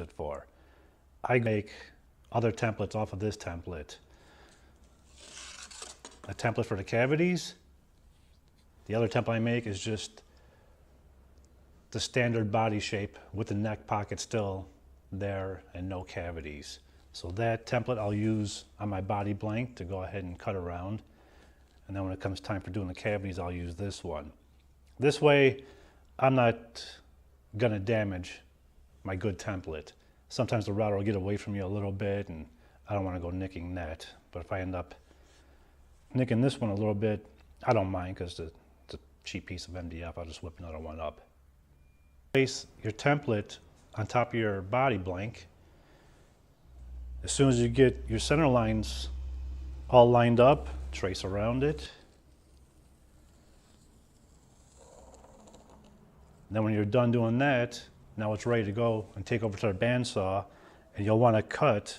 it for. I make other templates off of this template. A template for the cavities. The other template I make is just the standard body shape with the neck pocket still there and no cavities. So that template I'll use on my body blank to go ahead and cut around. And then when it comes time for doing the cavities, I'll use this one. This way, I'm not gonna damage my good template. Sometimes the router will get away from you a little bit and I don't wanna go nicking that. But if I end up nicking this one a little bit, I don't mind because it's a cheap piece of MDF. I'll just whip another one up. Place your template on top of your body blank. As soon as you get your center lines all lined up, trace around it. And then when you're done doing that, now it's ready to go and take over to the bandsaw, and you'll want to cut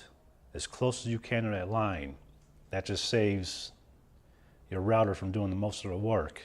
as close as you can to that line. That just saves your router from doing the most of the work.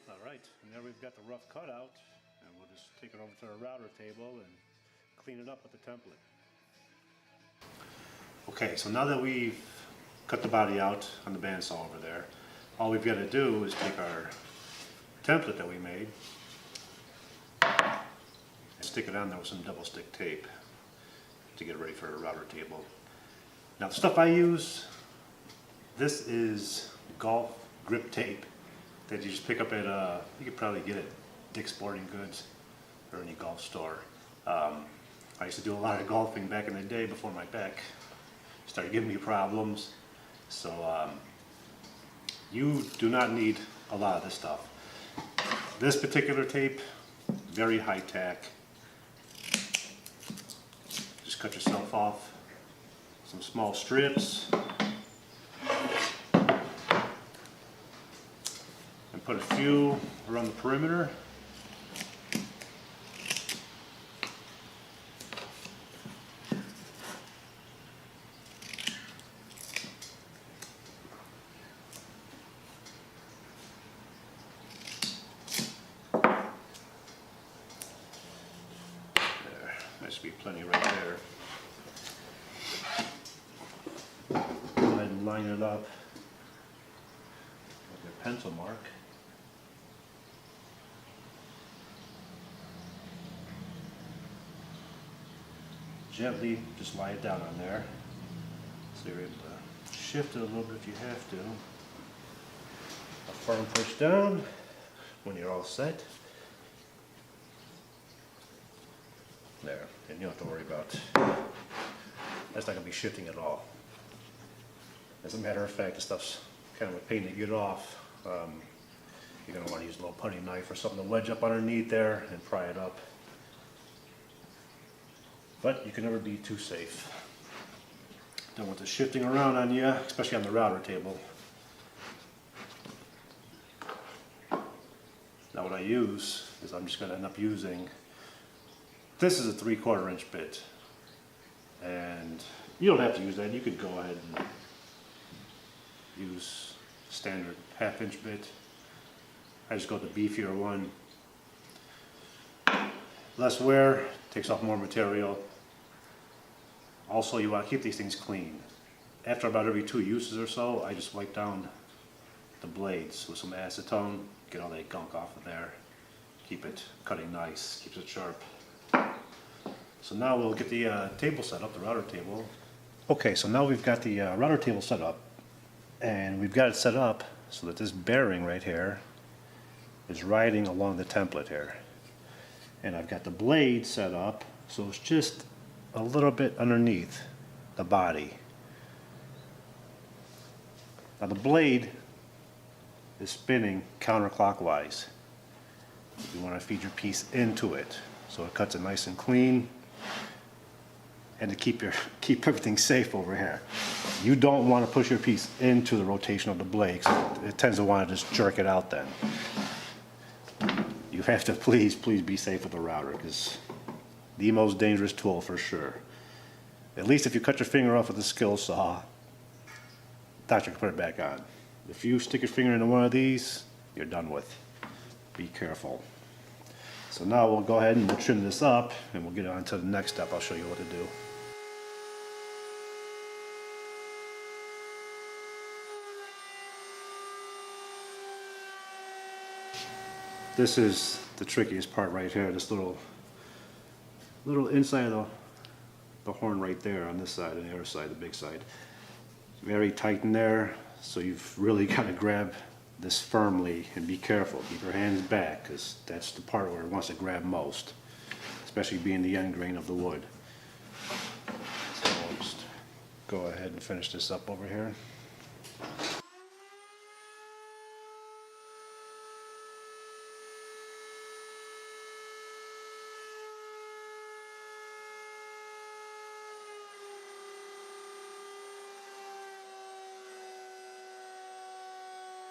Alright, and there we've got the rough cutout, and we'll just take it over to our router table and clean it up with the template. Okay, so now that we've cut the body out on the bandsaw over there, all we've got to do is take our template that we made and stick it on there with some double stick tape to get it ready for a router table. Now the stuff I use, this is golf grip tape that you just pick up at, you could probably get at Dick's Sporting Goods or any golf store. I used to do a lot of golfing back in the day before my back started giving me problems. So you do not need a lot of this stuff. This particular tape, very high tack. Just cut yourself off some small strips. Put a few around the perimeter. There, that should be plenty right there. Go ahead and line it up with your pencil mark. Gently just lie it down on there so you're able to shift it a little bit if you have to. A firm push down when you're all set. There, and you don't have to worry about, that's not going to be shifting at all. As a matter of fact, the stuff's kind of a pain to get off. You're going to want to use a little putty knife or something to wedge up underneath there and pry it up. But you can never be too safe. Don't want this shifting around on you, especially on the router table. Now what I use is I'm just going to end up using, this is a 3/4 inch bit. And you don't have to use that. You could go ahead and use standard 1/2 inch bit. I just go with the beefier one. Less wear, takes off more material. Also, you want to keep these things clean. After about every 2 uses or so, I just wipe down the blades with some acetone, get all that gunk off of there, keep it cutting nice, keeps it sharp. So now we'll get the table set up, the router table. Okay, so now we've got the router table set up, and we've got it set up so that this bearing right here is riding along the template here. And I've got the blade set up so it's just a little bit underneath the body. Now the blade is spinning counterclockwise. You want to feed your piece into it so it cuts it nice and clean, and to keep everything safe over here. You don't want to push your piece into the rotation of the blade, because it tends to want to just jerk it out then. You have to please be safe with the router, because the most dangerous tool for sure. At least if you cut your finger off with a skill saw, doctor can put it back on. If you stick your finger into one of these, you're done with. Be careful. So now we'll go ahead and we'll trim this up, and we'll get on to the next step. I'll show you what to do. This is the trickiest part right here, this little inside of the horn right there on this side and the other side, the big side. It's very tight in there, so you've really got to grab this firmly and be careful. Keep your hands back, because that's the part where it wants to grab most, especially being the end grain of the wood. So I'll just go ahead and finish this up over here.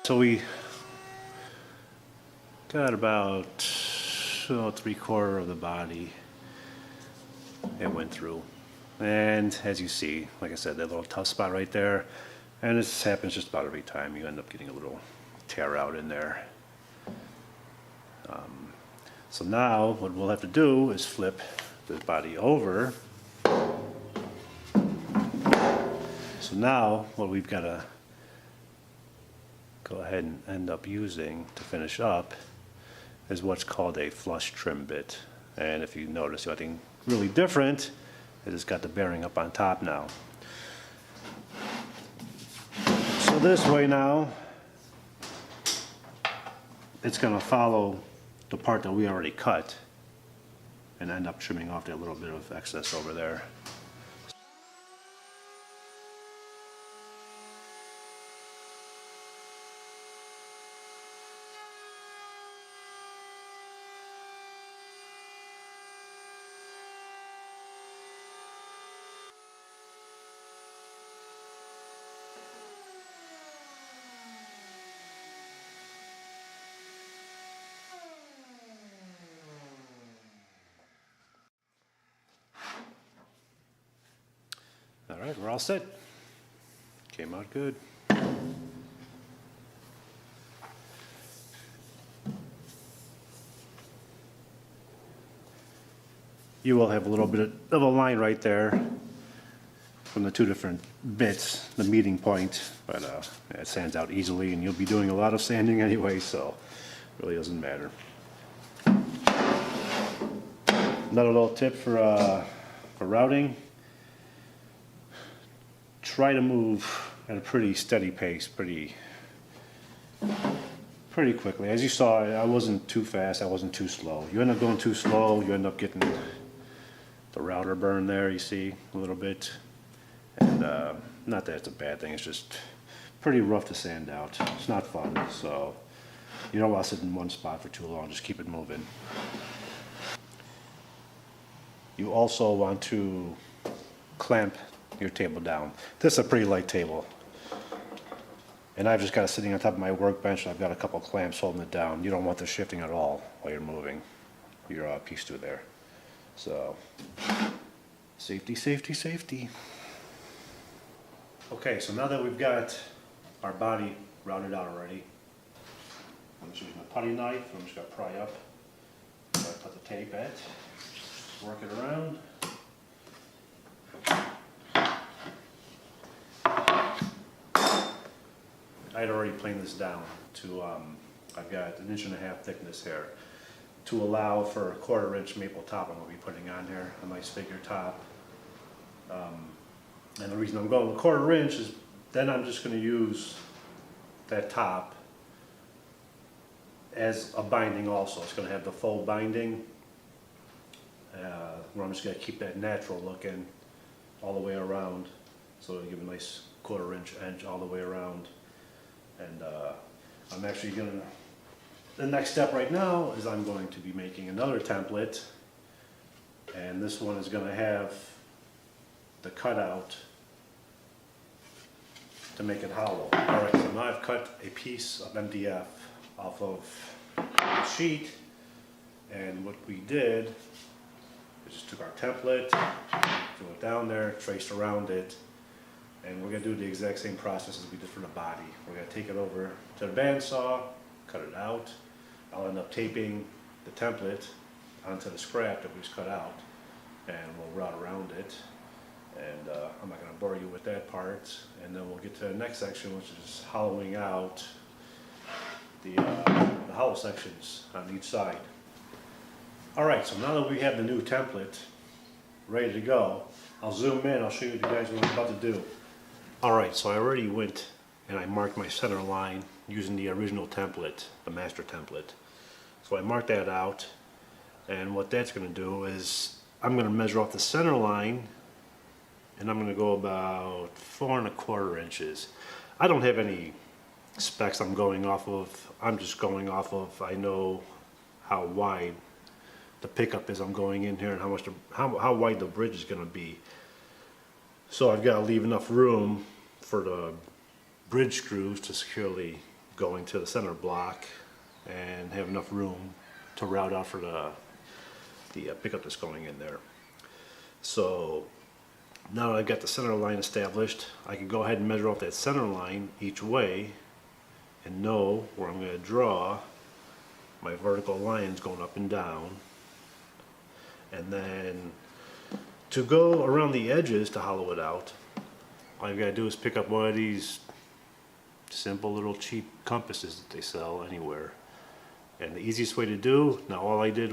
So we got about 3/4 of the body it went through. And as you see, like I said, that little tough spot right there, and this happens just about every time. You end up getting a little tear out in there. So now what we'll have to do is flip the body over. So now what we've got to go ahead and end up using to finish up is what's called a flush trim bit. And if you notice, nothing really different, it's got the bearing up on top now. So this way now, it's going to follow the part that we already cut and end up trimming off that little bit of excess over there. All right, we're all set. Came out good. You will have a little bit of a line right there from the two different bits, the meeting point, but it sands out easily, and you'll be doing a lot of sanding anyway, so it really doesn't matter. Another little tip for routing: try to move at a pretty steady pace, pretty quickly. As you saw, I wasn't too fast, I wasn't too slow. You end up going too slow, you end up getting the router burn there, you see, a little bit. And not that it's a bad thing, it's just pretty rough to sand out. It's not fun, so you don't want to sit in one spot for too long, just keep it moving. You also want to clamp your table down. This is a pretty light table, and I've just got it sitting on top of my workbench, and I've got a couple clamps holding it down. You don't want this shifting at all while you're moving your piece through there. So safety, safety, safety. Okay, so now that we've got our body routed out already, I'm just using my putty knife. I'm just going to pry up where I put the tape at, work it around. I had already planed this down to, I've got 1.5 inches thickness here, to allow for a 1/4 inch maple top I'm going to be putting on here, a nice figure top. And the reason I'm going with 1/4 inch is then I'm just going to use that top as a binding also. It's going to have the faux binding, where I'm just going to keep that natural looking all the way around, so it'll give a nice 1/4 inch edge all the way around. And I'm actually gonna, the next step right now is I'm going to be making another template, and this one is gonna have the cutout to make it hollow. Alright, so now I've cut a piece of MDF off of the sheet, and what we did is just took our template, threw it down there, traced around it, and we're going to do the exact same process as we did for the body. We're going to take it over to the bandsaw, cut it out. I'll end up taping the template onto the scrap that we just cut out, and we'll route around it. And I'm not going to bore you with that part. And then we'll get to the next section, which is hollowing out the hollow sections on each side. Alright, so now that we have the new template ready to go, I'll zoom in, I'll show you guys what I'm about to do. Alright, so I already went and I marked my center line using the original template, the master template. So I marked that out, and what that's going to do is I'm going to measure off the center line, and I'm going to go about 4 1/4 inches. I don't have any specs I'm going off of. I'm just going off of, I know how wide the pickup is I'm going in here and how much how wide the bridge is going to be. So I've got to leave enough room for the bridge screws to securely go into the center block, and have enough room to route out for the pickup that's going in there. So now that I've got the center line established, I can go ahead and measure off that center line each way and know where I'm going to draw my vertical lines going up and down. And then to go around the edges to hollow it out, all you got to do is pick up one of these simple little cheap compasses that they sell anywhere. And the easiest way to do, now all I did